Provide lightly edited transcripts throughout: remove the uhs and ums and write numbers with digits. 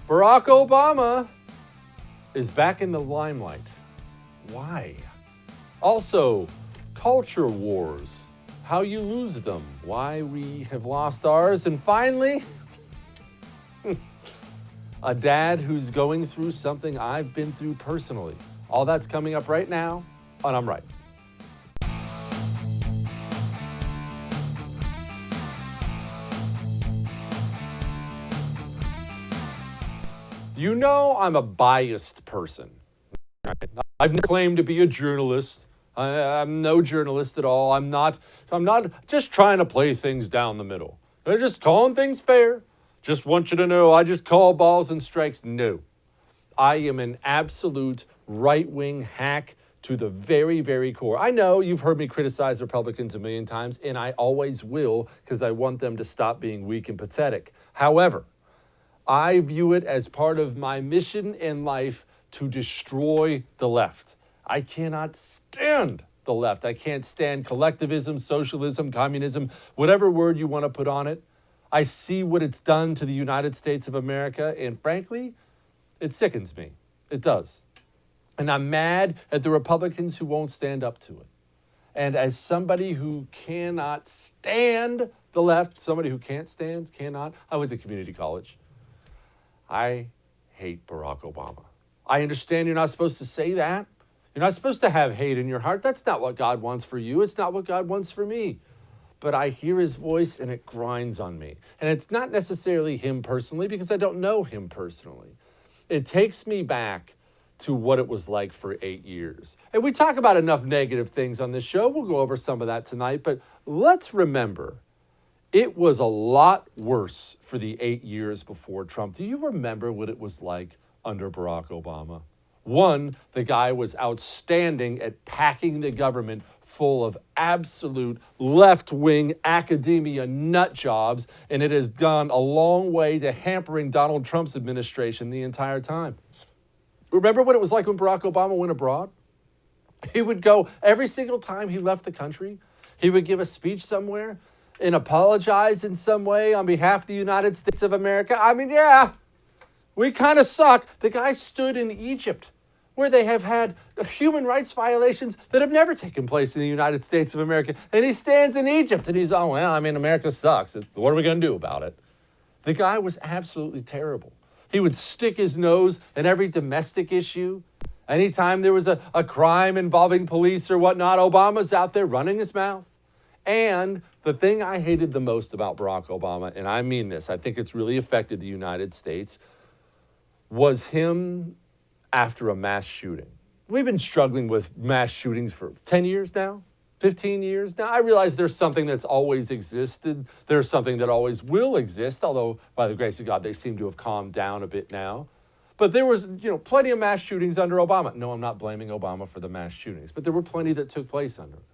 Barack Obama is back in the limelight. Why? Also, culture wars, how you lose them, why we have lost ours, and finally, a dad who's going through something I've been through personally. All that's coming up right now on I'm Right. You know I'm a biased person. I've never claimed to be a journalist. I'm no journalist at all. I'm not just trying to play things down the middle. I'm just calling things fair. Just want you to know I just call balls and strikes. No. I am an absolute right-wing hack to the very, very core. I know you've heard me criticize Republicans a million times, and I always will because I want them to stop being weak and pathetic. However, I view it as part of my mission in life to destroy the left. I cannot stand the left. I can't stand collectivism, socialism, communism, whatever word you want to put on it. I see what it's done to the United States of America, and frankly, it sickens me. It does. And I'm mad at the Republicans who won't stand up to it. And as somebody who cannot stand the left, somebody who cannot, I went to community college. I hate Barack Obama. I understand you're not supposed to say that. You're not supposed to have hate in your heart. That's not what God wants for you. It's not what God wants for me. But I hear his voice and it grinds on me. And it's not necessarily him personally because I don't know him personally. It takes me back to what it was like for 8 years. And we talk about enough negative things on this show. We'll go over some of that tonight. But let's remember, it was a lot worse for the 8 years before Trump. Do you remember what it was like under Barack Obama? One, the guy was outstanding at packing the government full of absolute left-wing academia nut jobs, and it has gone a long way to hampering Donald Trump's administration the entire time. Remember what it was like when Barack Obama went abroad? He would go every single time he left the country, he would give a speech somewhere and apologize in some way on behalf of the United States of America. I mean, yeah, we kind of suck. The guy stood in Egypt, where they have had human rights violations that have never taken place in the United States of America. And he stands in Egypt and he's, oh, well, I mean, America sucks. What are we going to do about it? The guy was absolutely terrible. He would stick his nose in every domestic issue. Anytime there was a crime involving police or whatnot, Obama's out there running his mouth. And the thing I hated the most about Barack Obama, and I mean this, I think it's really affected the United States, was him after a mass shooting. We've been struggling with mass shootings for 10 years now, 15 years now. I realize there's something that's always existed. There's something that always will exist, although by the grace of God, they seem to have calmed down a bit now. But there was, plenty of mass shootings under Obama. No, I'm not blaming Obama for the mass shootings, but there were plenty that took place under him.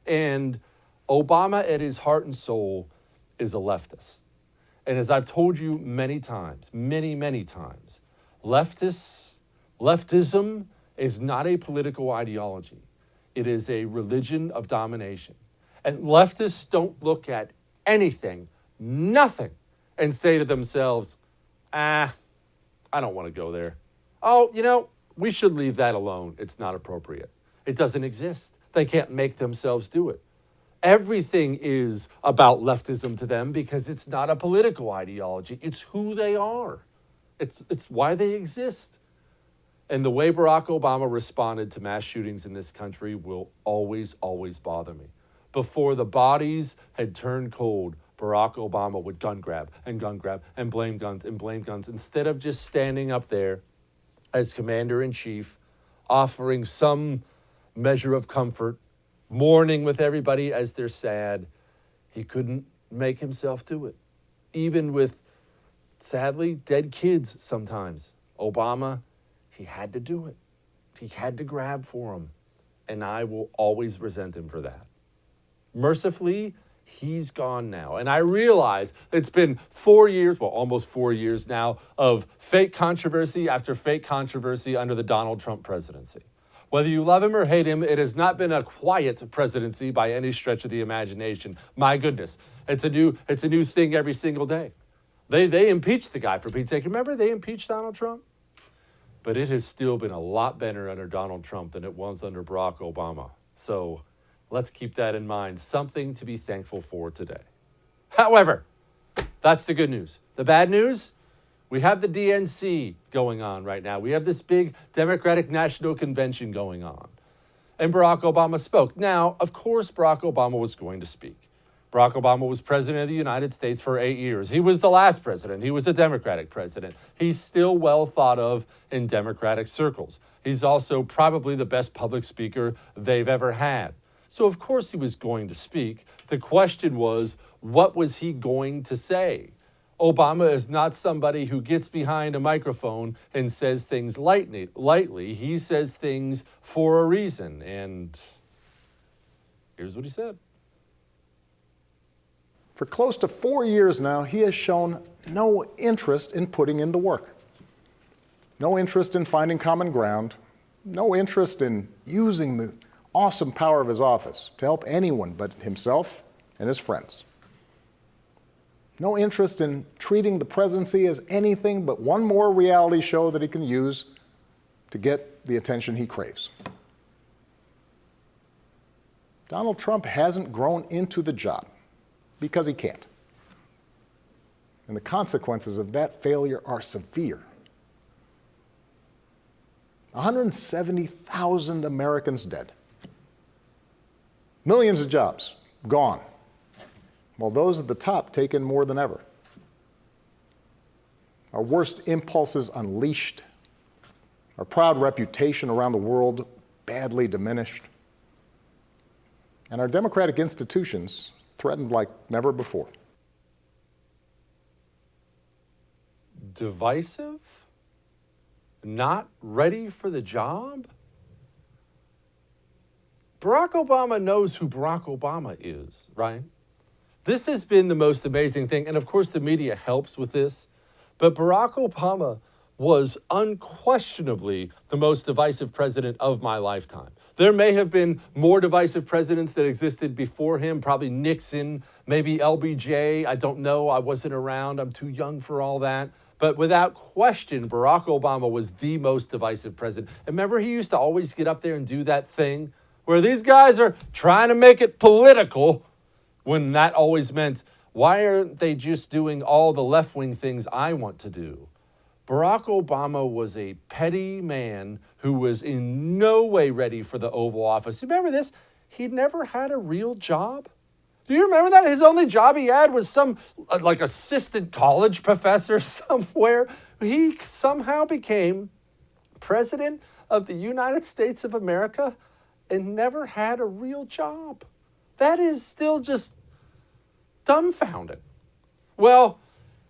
And Obama at his heart and soul is a leftist. And as I've told you many times, many times, leftism is not a political ideology. It is a religion of domination. And leftists don't look at anything, nothing, and say to themselves, I don't want to go there. Oh, we should leave that alone. It's not appropriate. It doesn't exist. They can't make themselves do it. Everything is about leftism to them because it's not a political ideology. It's who they are. It's why they exist. And the way Barack Obama responded to mass shootings in this country will always, always bother me. Before the bodies had turned cold, Barack Obama would gun grab and blame guns instead of just standing up there as commander-in-chief, offering some measure of comfort, mourning with everybody as they're sad. He couldn't make himself do it. Even with, sadly, dead kids sometimes. Obama, he had to do it. He had to grab for them. And I will always resent him for that. Mercifully, he's gone now. And I realize it's been 4 years, well, almost 4 years now, of fake controversy after fake controversy under the Donald Trump presidency. Whether you love him or hate him, it has not been a quiet presidency by any stretch of the imagination. My goodness, it's a new thing every single day. They impeached the guy, for Pete's sake. Remember, they impeached Donald Trump? But it has still been a lot better under Donald Trump than it was under Barack Obama. So let's keep that in mind. Something to be thankful for today. However, that's the good news. The bad news? We have the DNC going on right now. We have this big Democratic National Convention going on. And Barack Obama spoke. Now, of course, Barack Obama was going to speak. Barack Obama was president of the United States for 8 years. He was the last president. He was a Democratic president. He's still well thought of in Democratic circles. He's also probably the best public speaker they've ever had. So, of course, he was going to speak. The question was, what was he going to say? Obama is not somebody who gets behind a microphone and says things lightly. He says things for a reason. And here's what he said. For close to 4 years now, he has shown no interest in putting in the work. No interest in finding common ground. No interest in using the awesome power of his office to help anyone but himself and his friends. No interest in treating the presidency as anything but one more reality show that he can use to get the attention he craves. Donald Trump hasn't grown into the job because he can't. And the consequences of that failure are severe. 170,000 Americans dead. Millions of jobs gone, while those at the top take in more than ever. Our worst impulses unleashed. Our proud reputation around the world badly diminished. And our democratic institutions threatened like never before. Divisive? Not ready for the job? Barack Obama knows who Barack Obama is, right? This has been the most amazing thing, and of course the media helps with this, but Barack Obama was unquestionably the most divisive president of my lifetime. There may have been more divisive presidents that existed before him, probably Nixon, maybe LBJ, I don't know, I wasn't around, I'm too young for all that. But without question, Barack Obama was the most divisive president. And remember, he used to always get up there and do that thing where these guys are trying to make it political, when that always meant, why aren't they just doing all the left-wing things I want to do? Barack Obama was a petty man who was in no way ready for the Oval Office. You remember this? He never had a real job. Do you remember that? His only job he had was some like assistant college professor somewhere. He somehow became president of the United States of America and never had a real job. That is still just dumbfounding. Well,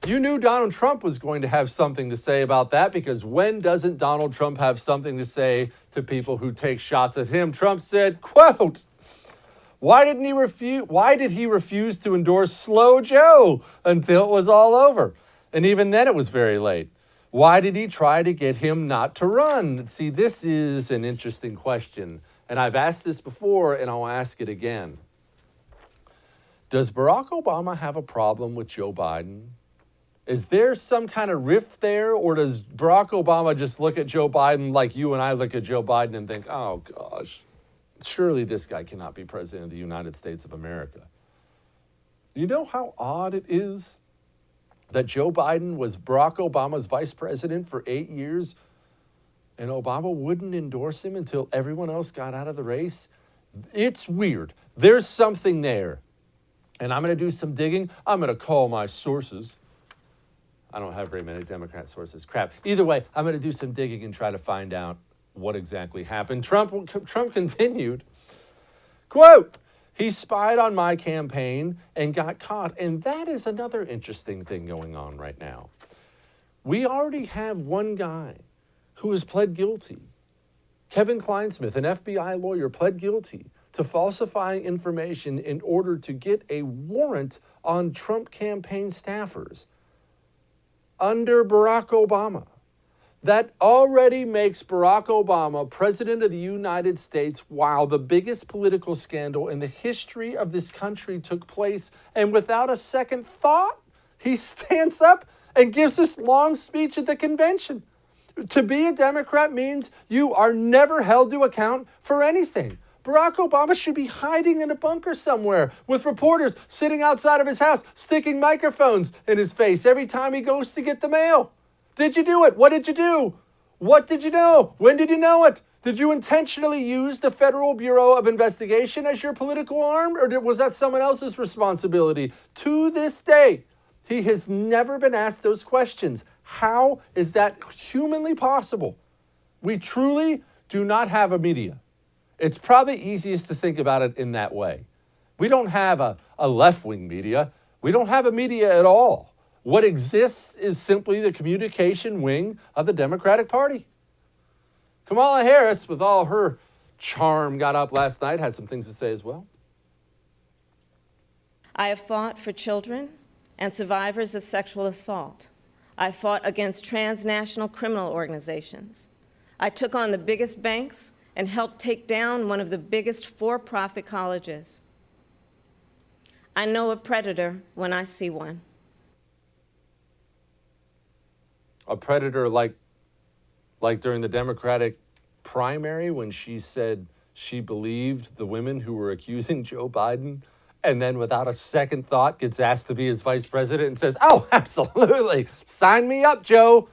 you knew Donald Trump was going to have something to say about that, because when doesn't Donald Trump have something to say to people who take shots at him? Trump said, quote, why did he refuse to endorse Slow Joe until it was all over? And even then it was very late. Why did he try to get him not to run? See, this is an interesting question. And I've asked this before, and I'll ask it again. Does Barack Obama have a problem with Joe Biden? Is there some kind of rift there, or does Barack Obama just look at Joe Biden like you and I look at Joe Biden and think, oh gosh, surely this guy cannot be president of the United States of America? You know how odd it is that Joe Biden was Barack Obama's vice president for 8 years and Obama wouldn't endorse him until everyone else got out of the race? It's weird. There's something there. And I'm going to do some digging. I'm going to call my sources. I don't have very many Democrat sources. Crap. Either way, I'm going to do some digging and try to find out what exactly happened. Trump continued, quote, he spied on my campaign and got caught. And that is another interesting thing going on right now. We already have one guy who has pled guilty. Kevin Kleinsmith, an FBI lawyer, pled guilty to falsifying information in order to get a warrant on Trump campaign staffers under Barack Obama. That already makes Barack Obama president of the United States while the biggest political scandal in the history of this country took place. And without a second thought, he stands up and gives this long speech at the convention. To be a Democrat means you are never held to account for anything. Barack Obama should be hiding in a bunker somewhere with reporters sitting outside of his house, sticking microphones in his face every time he goes to get the mail. Did you do it? What did you do? What did you know? When did you know it? Did you intentionally use the Federal Bureau of Investigation as your political arm, or was that someone else's responsibility? To this day, he has never been asked those questions. How is that humanly possible? We truly do not have a media. It's probably easiest to think about it in that way. We don't have a left-wing media. We don't have a media at all. What exists is simply the communication wing of the Democratic Party. Kamala Harris, with all her charm, got up last night, had some things to say as well. I have fought for children and survivors of sexual assault. I fought against transnational criminal organizations. I took on the biggest banks and helped take down one of the biggest for-profit colleges. I know a predator when I see one. A predator like during the Democratic primary when she said she believed the women who were accusing Joe Biden, and then without a second thought gets asked to be his vice president and says, oh, absolutely, sign me up, Joe.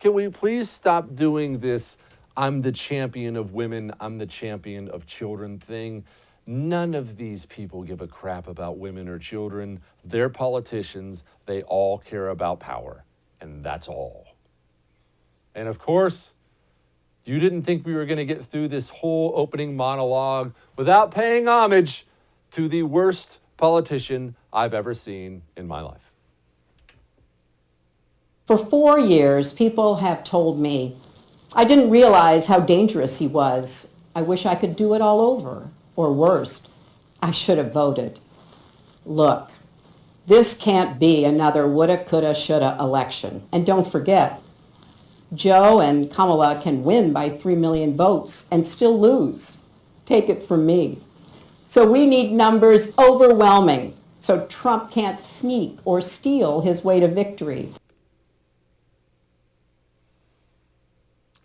Can we please stop doing this I'm the champion of women, I'm the champion of children thing? None of these people give a crap about women or children. They're politicians. They all care about power, and that's all. And of course, you didn't think we were going to get through this whole opening monologue without paying homage to the worst politician I've ever seen in my life. For 4 years, people have told me, I didn't realize how dangerous he was. I wish I could do it all over. Or worst, I should have voted. Look, this can't be another woulda, coulda, shoulda election. And don't forget, Joe and Kamala can win by 3 million votes and still lose. Take it from me. So we need numbers overwhelming so Trump can't sneak or steal his way to victory.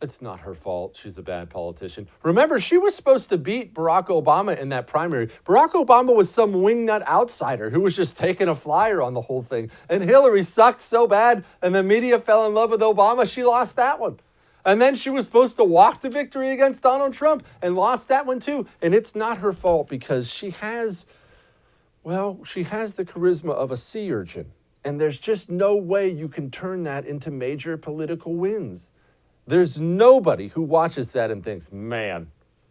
It's not her fault. She's a bad politician. Remember, she was supposed to beat Barack Obama in that primary. Barack Obama was some wingnut outsider who was just taking a flyer on the whole thing. And Hillary sucked so bad, and the media fell in love with Obama, she lost that one. And then she was supposed to walk to victory against Donald Trump and lost that one too. And it's not her fault because she has the charisma of a sea urchin. And there's just no way you can turn that into major political wins. There's nobody who watches that and thinks, man,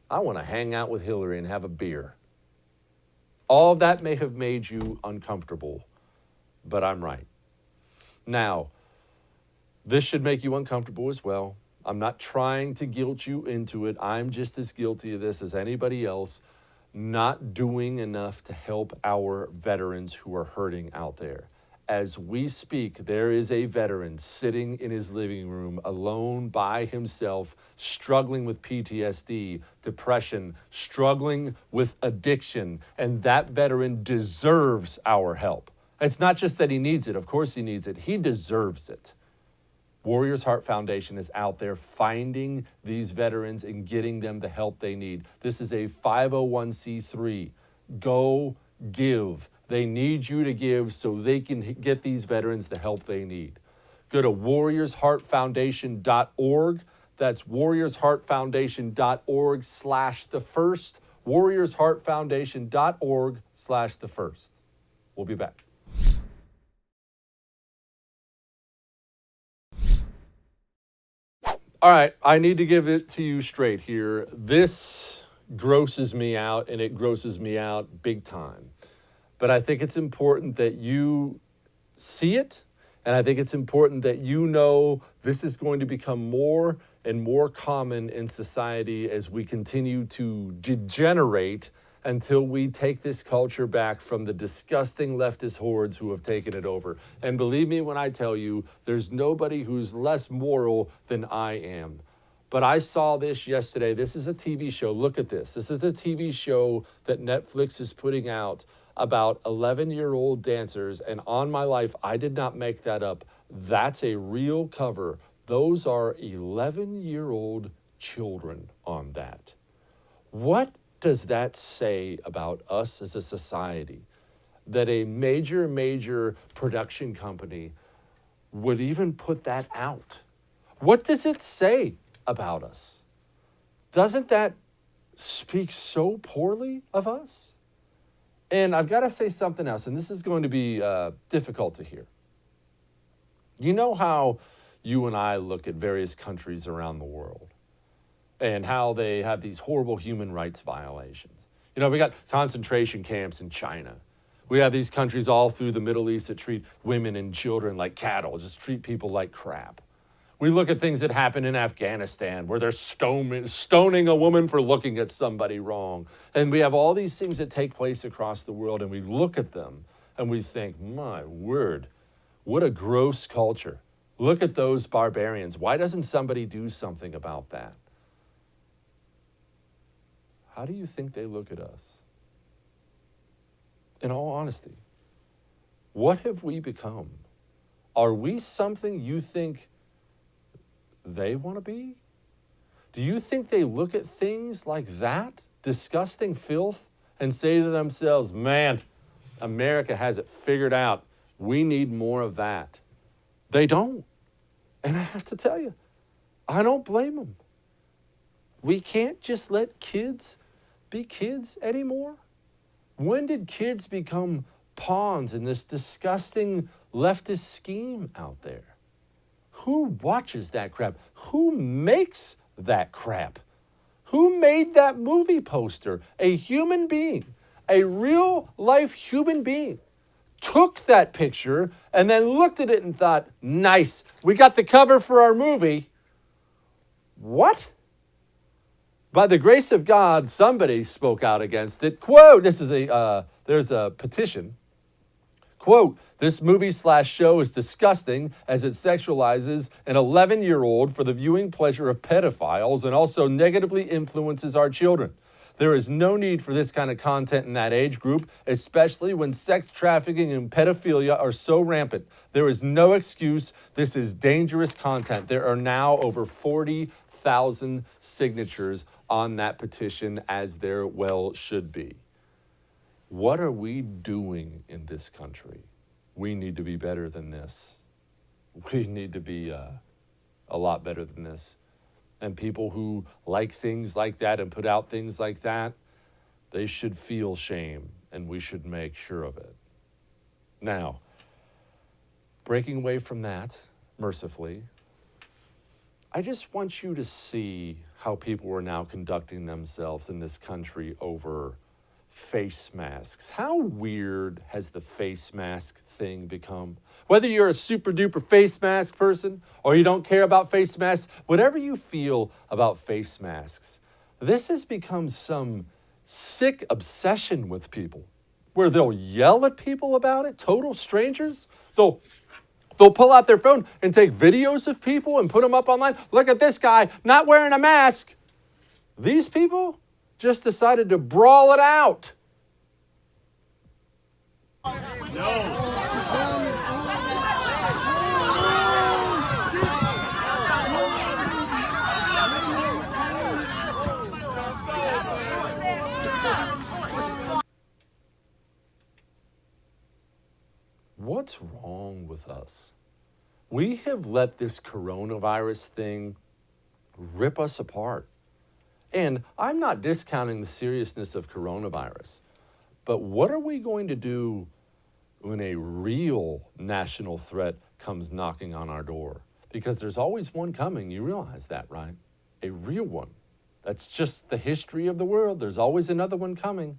I want to hang out with Hillary and have a beer. All of that may have made you uncomfortable, but I'm right. Now, this should make you uncomfortable as well. I'm not trying to guilt you into it. I'm just as guilty of this as anybody else, not doing enough to help our veterans who are hurting out there. As we speak, there is a veteran sitting in his living room alone by himself, struggling with PTSD, depression, struggling with addiction, and that veteran deserves our help. It's not just that he needs it. Of course he needs it. He deserves it. Warriors Heart Foundation is out there finding these veterans and getting them the help they need. This is a 501c3. Go give. They need you to give so they can get these veterans the help they need. Go to warriorsheartfoundation.org. That's warriorsheartfoundation.org/thefirst. warriorsheartfoundation.org/thefirst. We'll be back. All right, I need to give it to you straight here. This grosses me out, and it grosses me out big time. But I think it's important that you see it, and I think it's important that you know this is going to become more and more common in society as we continue to degenerate until we take this culture back from the disgusting leftist hordes who have taken it over. And believe me when I tell you, there's nobody who's less moral than I am. But I saw this yesterday. This is a TV show. Look at this. This is a TV show that Netflix is putting out about 11-year-old dancers, and on my life, I did not make that up. That's a real cover. Those are 11-year-old children on that. What does that say about us as a society that a major production company would even put that out? What does it say about us? Doesn't that speak so poorly of us? And I've got to say something else, and this is going to be difficult to hear. You know how you and I look at various countries around the world and how they have these horrible human rights violations. You know, we got concentration camps in China. We have these countries all through the Middle East that treat women and children like cattle, just treat people like crap. We look at things that happen in Afghanistan where they're stoning a woman for looking at somebody wrong. And we have all these things that take place across the world, and we look at them and we think, my word, what a gross culture. Look at those barbarians. Why doesn't somebody do something about that? How do you think they look at us? In all honesty, what have we become? Are we something you think they want to be? Do you think they look at things like that, disgusting filth, and say to themselves, man, America has it figured out. We need more of that. They don't. And I have to tell you, I don't blame them. We can't just let kids be kids anymore. When did kids become pawns in this disgusting leftist scheme out there? Who watches that crap? Who makes that crap? Who made that movie poster? A human being, a real life human being, took that picture and then looked at it and thought, nice, we got the cover for our movie. What? By the grace of God, somebody spoke out against it. Quote, there's a petition. Quote, this movie/show is disgusting as it sexualizes an 11-year-old for the viewing pleasure of pedophiles and also negatively influences our children. There is no need for this kind of content in that age group, especially when sex trafficking and pedophilia are so rampant. There is no excuse. This is dangerous content. There are now over 40,000 signatures on that petition, as there well should be. What are we doing in this country? We need to be better than this. We need to be a lot better than this. And people who like things like that and put out things like that, they should feel shame, and we should make sure of it. Now, breaking away from that, mercifully, I just want you to see how people are now conducting themselves in this country over face masks. How weird has the face mask thing become? Whether you're a super duper face mask person or you don't care about face masks, whatever you feel about face masks, this has become some sick obsession with people where they'll yell at people about it, total strangers. They'll pull out their phone and take videos of people and put them up online. Look at this guy not wearing a mask. These people just decided to brawl it out. What's wrong with us? We have let this coronavirus thing rip us apart. And I'm not discounting the seriousness of coronavirus, but what are we going to do when a real national threat comes knocking on our door? Because there's always one coming, you realize that, right? A real one. That's just the history of the world. There's always another one coming.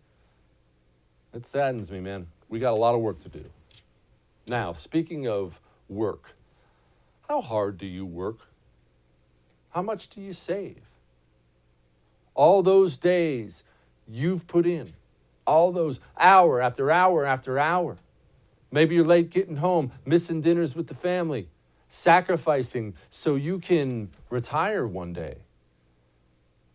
It saddens me, man. We got a lot of work to do. Now, speaking of work, how hard do you work? How much do you save? All those days you've put in, all those hour after hour after hour. Maybe you're late getting home, missing dinners with the family, sacrificing so you can retire one day.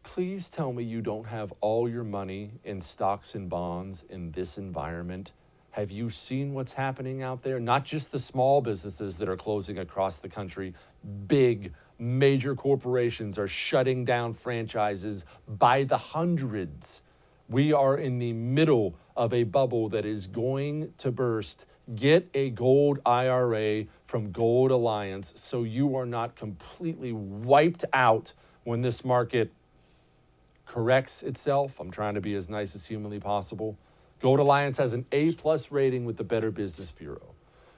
Please tell me you don't have all your money in stocks and bonds in this environment. Have you seen what's happening out there? Not just the small businesses that are closing across the country. Big, major corporations are shutting down franchises by the hundreds. We are in the middle of a bubble that is going to burst. Get a gold IRA from Gold Alliance so you are not completely wiped out when this market corrects itself. I'm trying to be as nice as humanly possible. Gold Alliance has an A+ rating with the Better Business Bureau.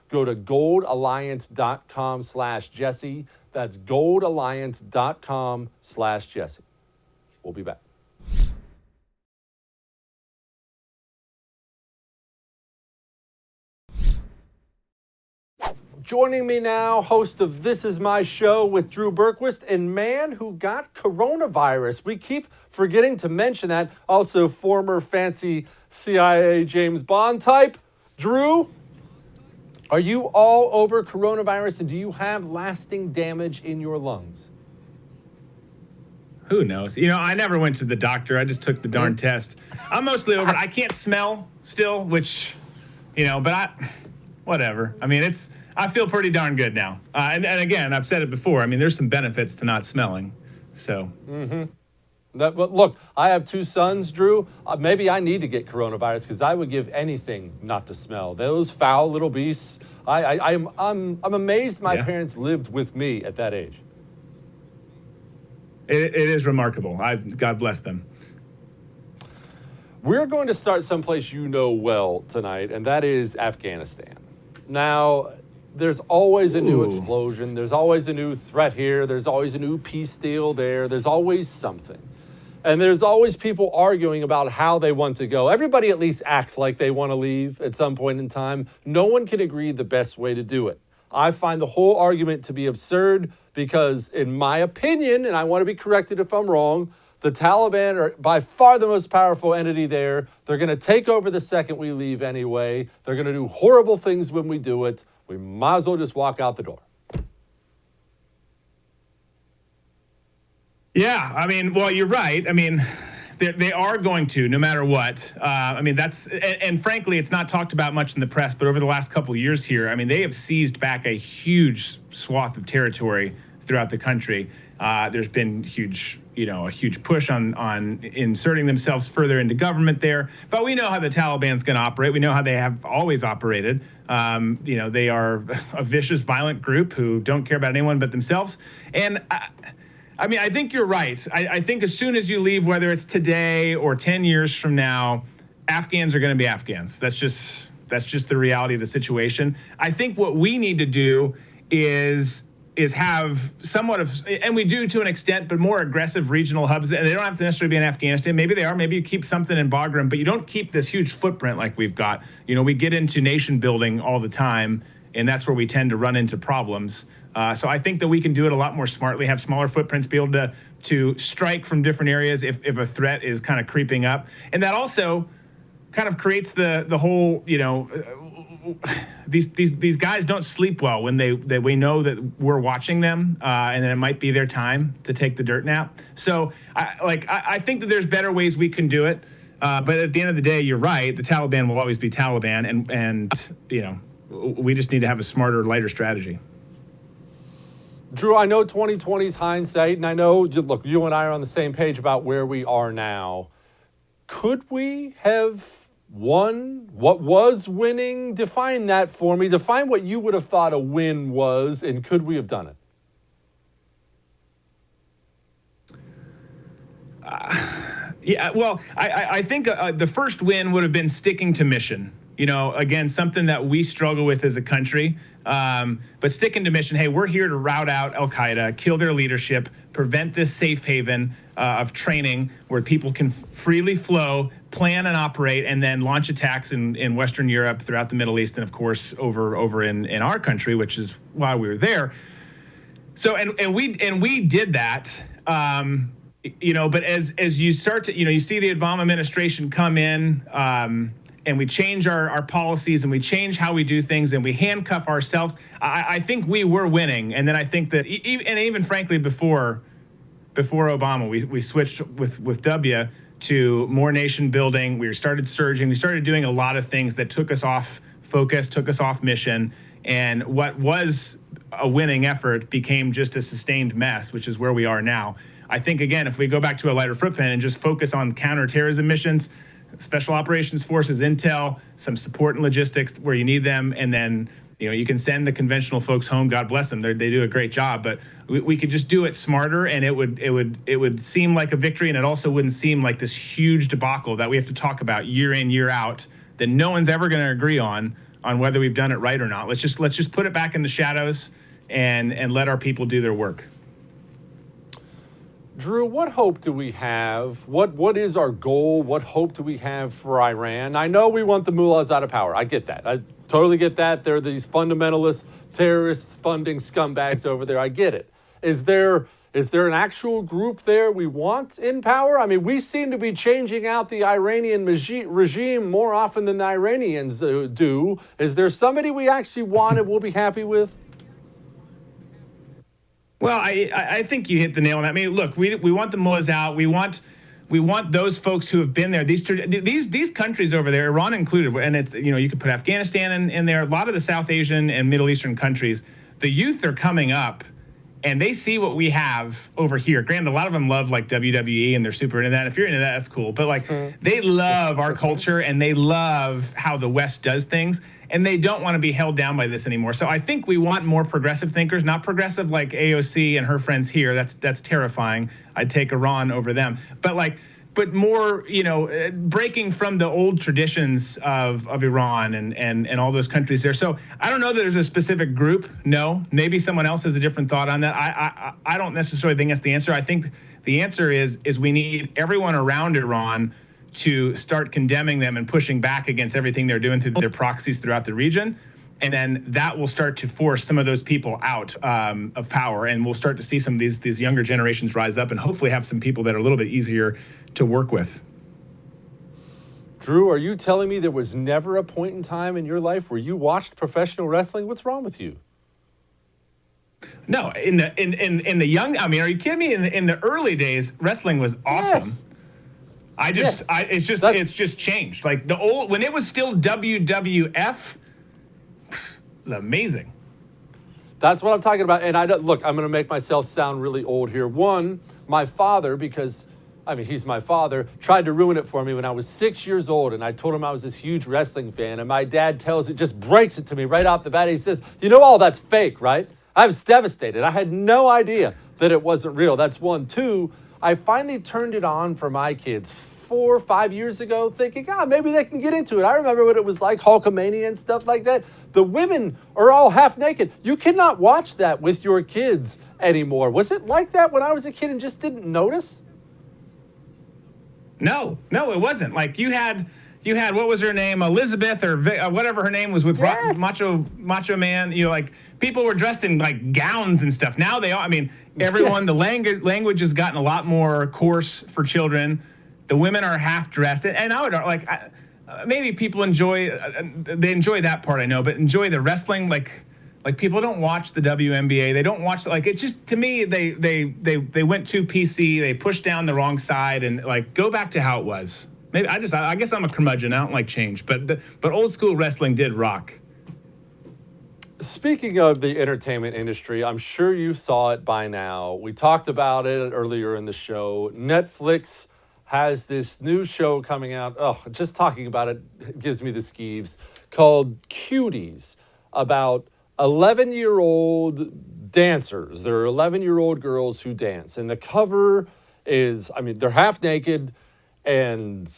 Go to goldalliance.com/Jesse. That's goldalliance.com/Jesse. We'll be back. Joining me now, host of This Is My Show with Drew Berquist, and man who got coronavirus. We keep forgetting to mention that. Also, former fancy CIA James Bond type. Drew, are you all over coronavirus, and do you have lasting damage in your lungs? Who knows? You know, I never went to the doctor. I just took the darn test. I'm mostly over it. I can't smell still, which, but whatever. I mean, I feel pretty darn good now. And again, I've said it before. I mean, there's some benefits to not smelling. So. Look, I have 2 sons, Drew. Maybe I need to get coronavirus because I would give anything not to smell. Those foul little beasts. I'm amazed my parents lived with me at that age. It is remarkable. God bless them. We're going to start someplace you know well tonight, and that is Afghanistan. Now, there's always a new explosion. There's always a new threat here. There's always a new peace deal there. There's always something. And there's always people arguing about how they want to go. Everybody at least acts like they want to leave at some point in time. No one can agree the best way to do it. I find the whole argument to be absurd because, in my opinion, and I want to be corrected if I'm wrong, the Taliban are by far the most powerful entity there. They're going to take over the second we leave anyway. They're going to do horrible things when we do it. We might as well just walk out the door. Yeah, I mean, well, you're right. I mean, they are going to, no matter what. I mean, and frankly, it's not talked about much in the press, but over the last couple of years here, I mean, they have seized back a huge swath of territory throughout the country. There's been a huge push on inserting themselves further into government there. But we know how the Taliban's going to operate. We know how they have always operated. They are a vicious, violent group who don't care about anyone but themselves. And I mean, I think you're right. I think as soon as you leave, whether it's today or 10 years from now, Afghans are going to be Afghans. That's just the reality of the situation. I think what we need to do is have somewhat of, and we do to an extent, but more aggressive regional hubs. And they don't have to necessarily be in Afghanistan. Maybe they are. Maybe you keep something in Bagram, but you don't keep this huge footprint like we've got. We get into nation building all the time, and that's where we tend to run into problems. So I think that we can do it a lot more smartly, have smaller footprints, be able to strike from different areas if a threat is kind of creeping up. And that also kind of creates the whole, these guys don't sleep well when we know that we're watching them, and then it might be their time to take the dirt nap. So I think that there's better ways we can do it. But at the end of the day, you're right. The Taliban will always be Taliban, and we just need to have a smarter, lighter strategy. Drew, I know 2020 is hindsight, and I know, look, you and I are on the same page about where we are now. Could we have won what was winning? Define that for me. Define what you would have thought a win was, and could we have done it? Yeah, well, I think the first win would have been sticking to mission. Again, something that we struggle with as a country. But sticking to mission, hey, we're here to rout out al-Qaeda, kill their leadership, prevent this safe haven of training where people can freely flow, plan and operate, and then launch attacks in Western Europe, throughout the Middle East, and of course over in our country, which is why we were there. So and we did that. But as you start to, you see the Obama administration come in, and we change our policies, and we change how we do things, and we handcuff ourselves. I think we were winning. And then I think that even frankly before before Obama. We switched with W to more nation building. We started surging. We started doing a lot of things that took us off focus, took us off mission. And what was a winning effort became just a sustained mess, which is where we are now. I think, again, if we go back to a lighter footprint and just focus on counterterrorism missions, special operations forces, intel, some support and logistics where you need them, and then you can send the conventional folks home. God bless them; they do a great job. But we could just do it smarter, and it would seem like a victory, and it also wouldn't seem like this huge debacle that we have to talk about year in, year out, that no one's ever going to agree on whether we've done it right or not. Let's just put it back in the shadows and let our people do their work. Drew, what hope do we have? What is our goal? What hope do we have for Iran? I know we want the mullahs out of power. I get that. I totally get that. They're these fundamentalist terrorists funding scumbags over there. I get it. Is there an actual group there we want in power? I mean, we seem to be changing out the Iranian regime more often than the Iranians do. Is there somebody we actually want and we'll be happy with? Well, I think you hit the nail on that. I mean, look, we want the mullahs out. We want those folks who have been there. These countries over there, Iran included, and it's you could put Afghanistan in there. A lot of the South Asian and Middle Eastern countries, the youth are coming up, and they see what we have over here. Granted, a lot of them love like WWE and they're super into that. If you're into that, that's cool. But they love our culture and they love how the West does things. And they don't want to be held down by this anymore. So I think we want more progressive thinkers, not progressive like AOC and her friends here. That's terrifying. I'd take Iran over them. But more, breaking from the old traditions of Iran and all those countries there. So I don't know that there's a specific group. No, maybe someone else has a different thought on that. I don't necessarily think that's the answer. I think the answer is we need everyone around Iran to start condemning them and pushing back against everything they're doing through their proxies throughout the region. And then that will start to force some of those people out of power. And we'll start to see some of these younger generations rise up and hopefully have some people that are a little bit easier to work with. Drew, are you telling me there was never a point in time in your life where you watched professional wrestling? What's wrong with you? No, in the young, I mean, are you kidding me? In the early days, wrestling was awesome. Yes. It's just changed. Like when it was still WWF, it was amazing. That's what I'm talking about. And I'm going to make myself sound really old here. One, my father, he's my father, tried to ruin it for me when I was 6 years old. And I told him I was this huge wrestling fan. And my dad just breaks it to me right off the bat. He says, all that's fake, right? I was devastated. I had no idea that it wasn't real. That's one. Two, I finally turned it on for my kids 4 or 5 years ago, thinking, maybe they can get into it. I remember what it was like, Hulkamania and stuff like that. The women are all half naked. You cannot watch that with your kids anymore. Was it like that when I was a kid and just didn't notice? No, it wasn't. Like you had what was her name, Elizabeth or whatever her name was with Yes. Macho Man. People were dressed in like gowns and stuff. Now they are. I mean, everyone. Yes. The language has gotten a lot more coarse for children. The women are half dressed, and I would maybe people enjoy that part. I know, but enjoy the wrestling. Like people don't watch the WNBA. They don't watch it's just, to me they went too PC. They pushed down the wrong side and go back to how it was. Maybe I guess I'm a curmudgeon. I don't like change, but old school wrestling did rock. Speaking of the entertainment industry, I'm sure you saw it by now. We talked about it earlier in the show. Netflix has this new show coming out. Oh, just talking about it gives me the skeeves, called Cuties, about 11-year-old dancers. They're 11-year-old girls who dance. And the cover is, they're half naked, and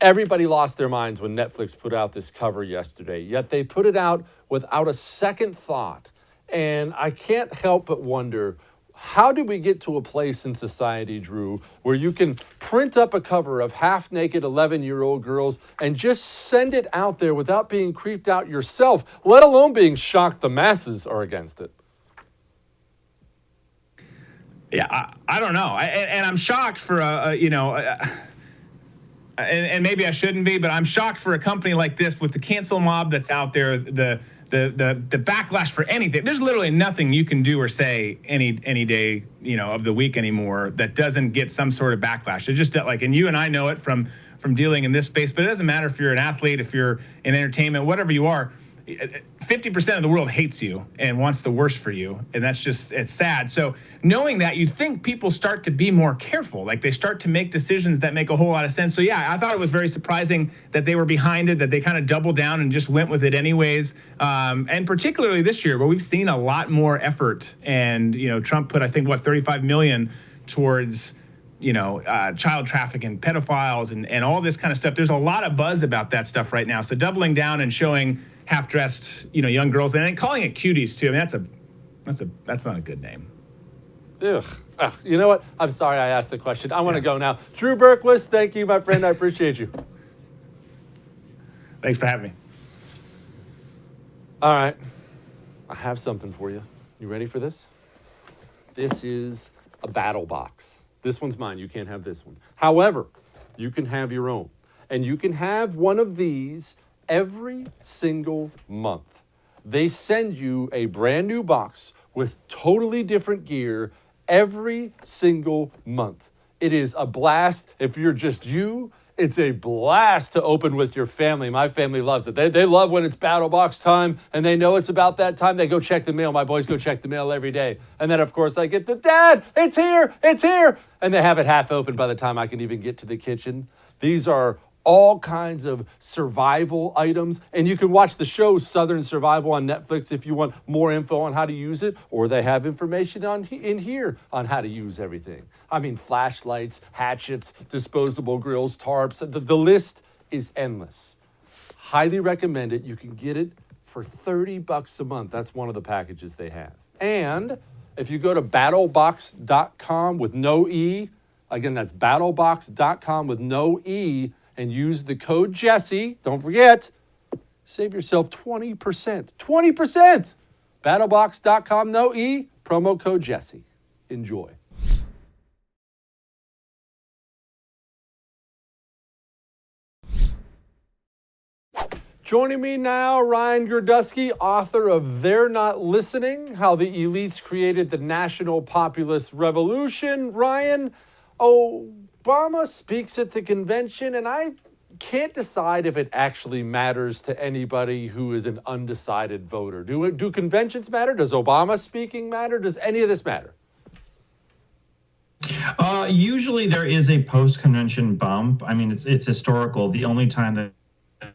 everybody lost their minds when Netflix put out this cover yesterday. Yet they put it out without a second thought. And I can't help but wonder, how did we get to a place in society, Drew, where you can print up a cover of half-naked 11-year-old girls and just send it out there without being creeped out yourself, let alone being shocked the masses are against it? Yeah, I don't know. And I'm shocked for and maybe I shouldn't be, but I'm shocked for a company like this with the cancel mob that's out there, the the backlash for anything. There's literally nothing you can do or say any day, of the week anymore that doesn't get some sort of backlash. It just like, and you and I know it from dealing in this space, but it doesn't matter if you're an athlete, if you're in entertainment, whatever you are. 50% of the world hates you and wants the worst for you. And it's sad. So knowing that, you'd think people start to be more careful. Like they start to make decisions that make a whole lot of sense. So yeah, I thought it was very surprising that they were behind it, that they kind of doubled down and just went with it anyways. And particularly this year, where we've seen a lot more effort. And, Trump put, I think, $35 million towards child trafficking, pedophiles, and all this kind of stuff. There's a lot of buzz about that stuff right now. So doubling down and showing half-dressed, young girls, and then calling it cuties too. I mean, that's not a good name. Ugh. You know what? I'm sorry I asked the question. I want to go now. Drew Berquist, thank you, my friend. I appreciate you. Thanks for having me. All right. I have something for you. You ready for this? This is a battle box. This one's mine. You can't have this one. However, you can have your own. And you can have one of these every single month. They send you a brand new box with totally different gear every single month. It is a blast. If you're just you, it's a blast to open with your family. My family loves it. They love when it's battle box time and they know it's about that time. They go check the mail. My boys go check the mail every day. And then, of course, I get the dad, it's here. And they have it half open by the time I can even get to the kitchen. These are all kinds of survival items. And you can watch the show Southern Survival on Netflix if you want more info on how to use it, or they have information in here on how to use everything. I mean, flashlights, hatchets, disposable grills, tarps. The list is endless. Highly recommend it. You can get it for $30 a month. That's one of the packages they have. And if you go to battlebox.com with no E, again, that's battlebox.com with no E, and use the code Jesse, don't forget, save yourself 20%. 20%! Battlebox.com, no E, promo code Jesse. Enjoy. Joining me now, Ryan Gerdusky, author of They're Not Listening, How the Elites Created the National Populist Revolution. Ryan, Obama speaks at the convention, and I can't decide if it actually matters to anybody who is an undecided voter. Do conventions matter? Does Obama speaking matter? Does any of this matter? Usually there is a post-convention bump. I mean, it's historical. The only time that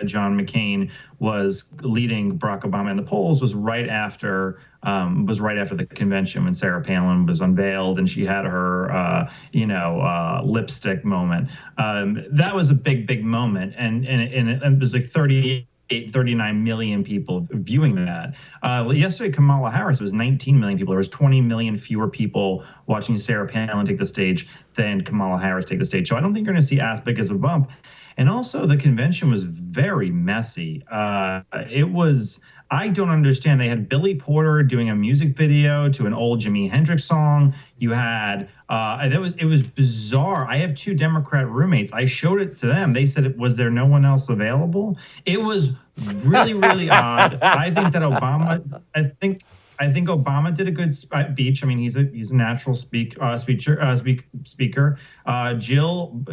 John McCain was leading Barack Obama in the polls was right after the convention, when Sarah Palin was unveiled and she had her lipstick moment. That was a big moment, and it was like 39 million people viewing that. Yesterday, Kamala Harris, it was 19 million people. There was 20 million fewer people watching Sarah Palin take the stage than Kamala Harris take the stage. So I don't think you're going to see as big as a bump. And also, the convention was very messy. I don't understand. They had Billy Porter doing a music video to an old Jimi Hendrix song. You had, it was bizarre. I have two Democrat roommates. I showed it to them. They said, was there no one else available? It was really, really odd. I think that I think Obama did a good speech. I mean, he's a natural speaker. Jill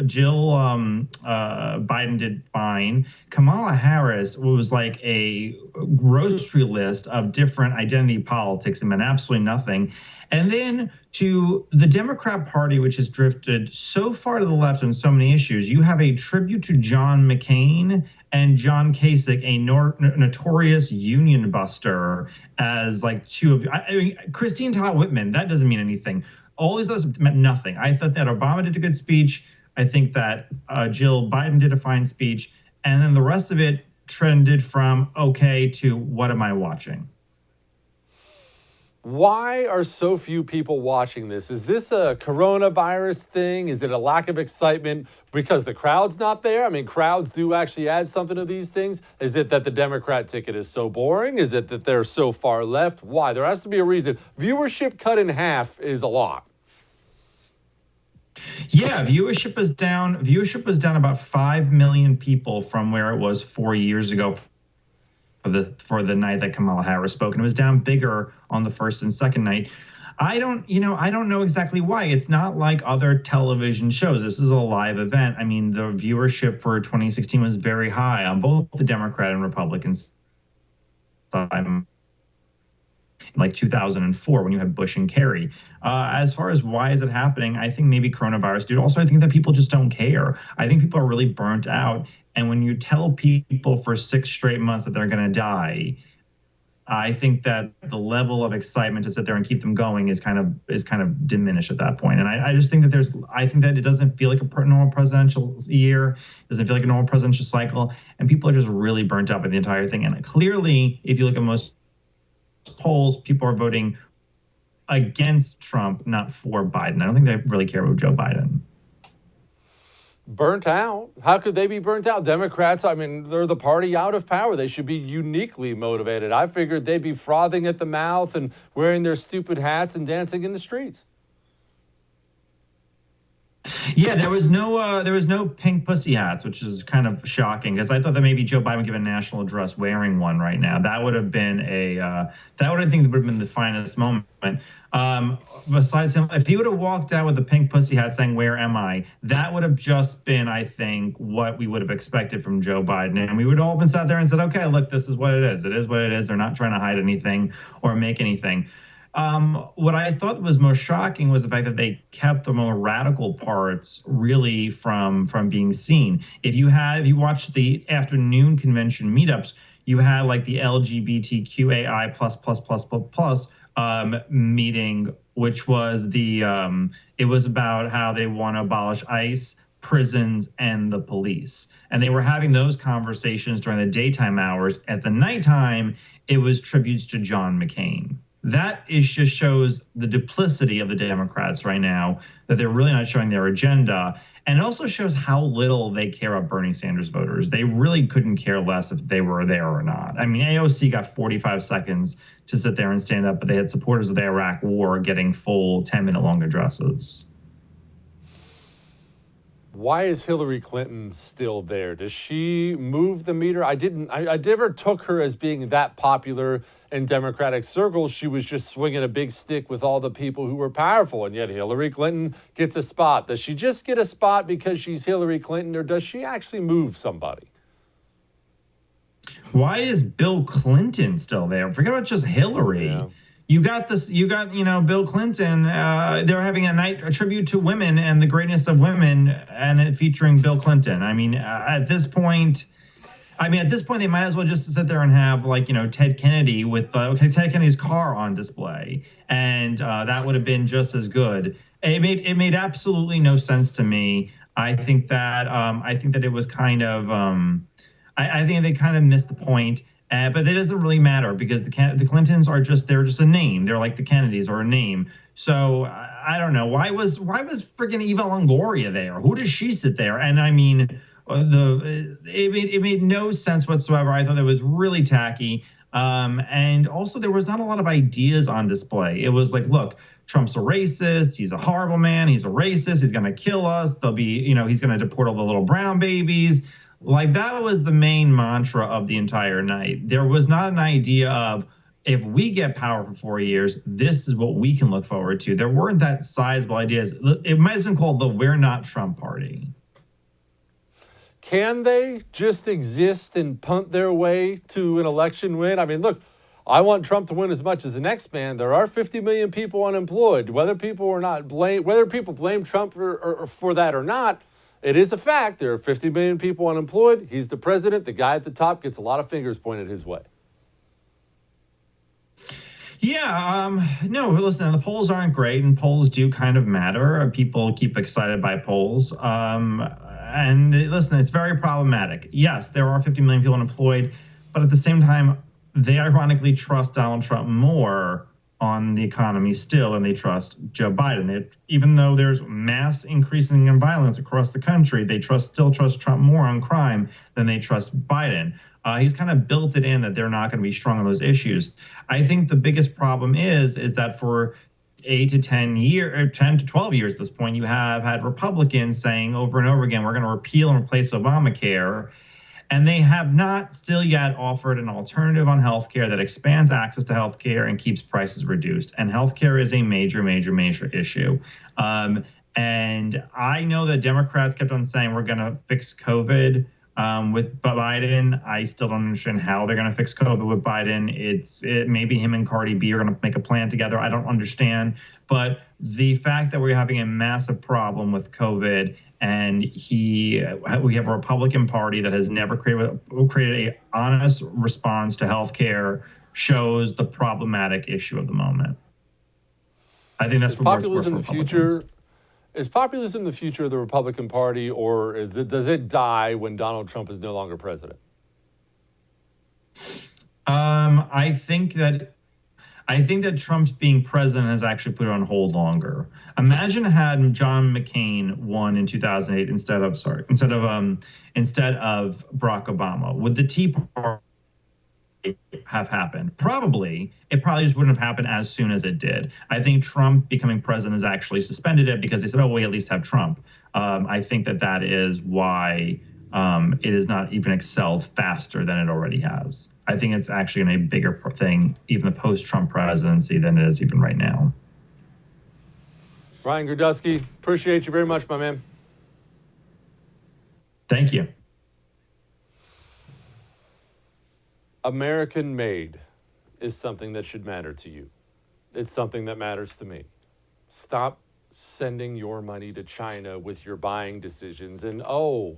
Biden did fine. Kamala Harris was like a grocery list of different identity politics and meant absolutely nothing. And then to the Democrat Party, which has drifted so far to the left on so many issues, you have a tribute to John McCain and John Kasich, a notorious union buster, as like two of, I mean, Christine Todd Whitman, that doesn't mean anything. All these others meant nothing. I thought that Obama did a good speech. I think that Jill Biden did a fine speech. And then the rest of it trended from okay to what am I watching? Why are so few people watching this? Is this a coronavirus thing? Is it a lack of excitement because the crowd's not there? I mean, crowds do actually add something to these things. Is it that the Democrat ticket is so boring? Is it that they're so far left? Why? There has to be a reason. Viewership cut in half is a lot. Yeah, viewership is down. Viewership was down about 5 million people from where it was 4 years ago for the night that Kamala Harris spoke, and it was down bigger on the first and second night. I don't know exactly why. It's not like other television shows. This is a live event. I mean, the viewership for 2016 was very high on both the Democrat and Republican side. Like 2004 when you had Bush and Kerry. As far as why is it happening, I think maybe coronavirus, dude. Also, I think that people just don't care. I think people are really burnt out. And when you tell people for 6 straight months that they're going to die, I think that the level of excitement to sit there and keep them going is kind of diminished at that point. And I just think that I think that it doesn't feel like a normal presidential year, it doesn't feel like a normal presidential cycle, and people are just really burnt out by the entire thing. And clearly, if you look at most polls, people are voting against Trump, not for Biden. I don't think they really care about Joe Biden. Burnt out? How could they be burnt out? Democrats, I mean, they're the party out of power. They should be uniquely motivated. I figured they'd be frothing at the mouth and wearing their stupid hats and dancing in the streets. Yeah, there was no pink pussy hats, which is kind of shocking because I thought that maybe Joe Biden would give a national address wearing one right now. That would have been the finest moment. Besides him, if he would have walked out with a pink pussy hat saying "Where am I?" that would have just been, I think, what we would have expected from Joe Biden, and we would all have been sat there and said, "Okay, look, this is what it is. It is what it is. They're not trying to hide anything or make anything." What I thought was most shocking was the fact that they kept the more radical parts really from being seen. If you watched the afternoon convention meetups, you had like the LGBTQAI plus meeting, which was it was about how they want to abolish ICE, prisons, and the police. And they were having those conversations during the daytime hours. At the nighttime, it was tributes to John McCain. That just shows the duplicity of the Democrats right now, that they're really not showing their agenda. And it also shows how little they care about Bernie Sanders voters. They really couldn't care less if they were there or not. I mean, AOC got 45 seconds to sit there and stand up, but they had supporters of the Iraq war getting full 10-minute long addresses. Why is Hillary Clinton still there? Does she move the meter? I never took her as being that popular in Democratic circles. She was just swinging a big stick with all the people who were powerful, and yet Hillary Clinton gets a spot. Does she just get a spot because she's Hillary Clinton, or does she actually move somebody? Why is Bill Clinton still there? Forget about just Hillary. Yeah. You got Bill Clinton. They're having a tribute to women and the greatness of women, and it featuring Bill Clinton. I mean, at this point, they might as well just sit there and have Ted Kennedy with Ted Kennedy's car on display, and that would have been just as good. It made absolutely no sense to me. I think that it was kind of I think they kind of missed the point. But it doesn't really matter because the Clintons are just a name. They're like the Kennedys are a name. So I don't know why was freaking Eva Longoria there? Who does she sit there? And I mean, it made no sense whatsoever. I thought that was really tacky. And also there was not a lot of ideas on display. It was like, look, Trump's a racist. He's a horrible man. He's a racist. He's going to kill us. He's going to deport all the little brown babies. Like, that was the main mantra of the entire night. There was not an idea of, if we get power for 4 years, this is what we can look forward to. There weren't that sizable ideas. It might have been called the We're Not Trump Party. Can they just exist and punt their way to an election win? I mean, look, I want Trump to win as much as the next man. There are 50 million people unemployed. Whether people blame Trump for that or not, it is a fact. There are 50 million people unemployed. He's the president. The guy at the top gets a lot of fingers pointed his way. Yeah, no, listen, the polls aren't great, and polls do kind of matter. People keep excited by polls. And listen, it's very problematic. Yes, there are 50 million people unemployed, but at the same time, they ironically trust Donald Trump more on the economy still than they trust Joe Biden. Even though there's mass increasing in violence across the country, they still trust Trump more on crime than they trust Biden. He's kind of built it in that they're not going to be strong on those issues. I think the biggest problem is that for 8 to 10 years, or 10 to 12 years at this point, you have had Republicans saying over and over again, we're going to repeal and replace Obamacare. And they have not still yet offered an alternative on healthcare that expands access to healthcare and keeps prices reduced. And healthcare is a major, major, major issue. And I know that Democrats kept on saying we're going to fix COVID with Biden. I still don't understand how they're going to fix COVID with Biden. Maybe him and Cardi B are going to make a plan together. I don't understand. But the fact that we're having a massive problem with COVID, and we have a Republican Party that has never created a honest response to healthcare, shows the problematic issue of the moment. I think that's Is for worse for populism the Republicans. future? Is populism the future of the Republican Party, or does it die when Donald Trump is no longer president? I think that Trump's being president has actually put it on hold longer. Imagine had John McCain won in 2008 instead of Barack Obama. Would the Tea Party have happened? Probably. It probably just wouldn't have happened as soon as it did. I think Trump becoming president has actually suspended it because they said, oh, we at least have Trump. I think that is why it has not even excelled faster than it already has. I think it's actually in a bigger thing, even the post-Trump presidency, than it is even right now. Ryan Gerdusky, appreciate you very much, my man. Thank you. American made is something that should matter to you. It's something that matters to me. Stop sending your money to China with your buying decisions. And oh,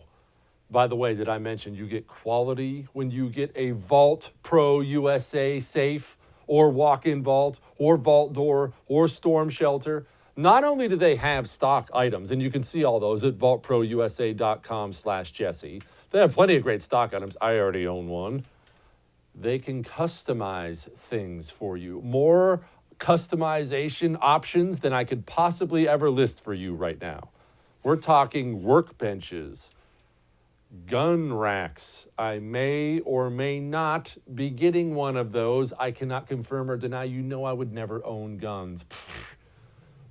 by the way, did I mention you get quality when you get a Vault Pro USA safe or walk-in vault or vault door or storm shelter? Not only do they have stock items, and you can see all those at vaultprousa.com/Jesse. They have plenty of great stock items. I already own one. They can customize things for you. More customization options than I could possibly ever list for you right now. We're talking workbenches, gun racks. I may or may not be getting one of those. I cannot confirm or deny. You know I would never own guns.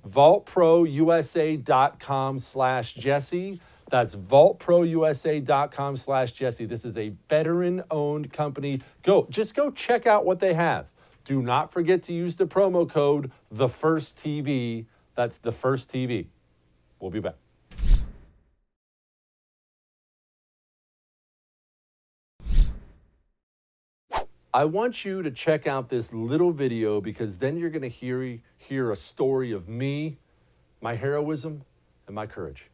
VaultProUSA.com/Jesse. That's VaultProUSA.com/Jesse. This is a veteran-owned company. Just go check out what they have. Do not forget to use the promo code TheFirstTV. That's TheFirstTV. We'll be back. I want you to check out this little video because then you're going to hear a story of me, my heroism, and my courage.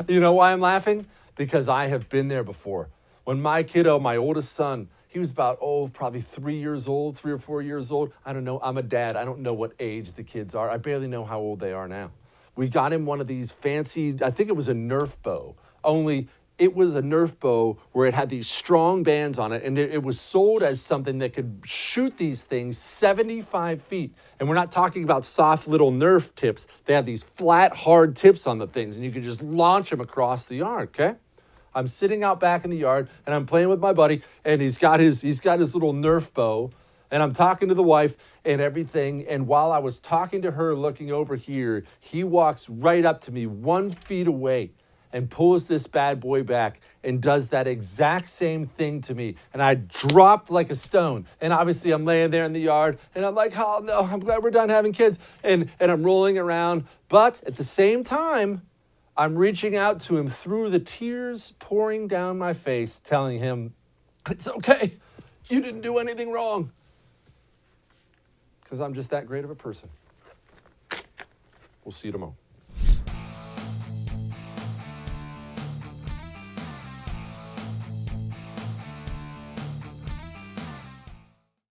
You know why I'm laughing? Because I have been there before. When my kiddo, my oldest son, he was about, probably 3 years old, 3 or 4 years old. I don't know. I'm a dad. I don't know what age the kids are. I barely know how old they are now. We got him one of these fancy, I think it was a Nerf bow, only it was a Nerf bow where it had these strong bands on it, and it was sold as something that could shoot these things 75 feet. And we're not talking about soft little Nerf tips. They have these flat, hard tips on the things, and you can just launch them across the yard, okay? I'm sitting out back in the yard, and I'm playing with my buddy, and he's got his little Nerf bow, and I'm talking to the wife and everything, and while I was talking to her, looking over here, he walks right up to me 1 feet away, and pulls this bad boy back and does that exact same thing to me. And I dropped like a stone. And obviously I'm laying there in the yard and I'm like, oh no, I'm glad we're done having kids. And I'm rolling around. But at the same time, I'm reaching out to him through the tears pouring down my face, telling him, it's okay. You didn't do anything wrong. Because I'm just that great of a person. We'll see you tomorrow.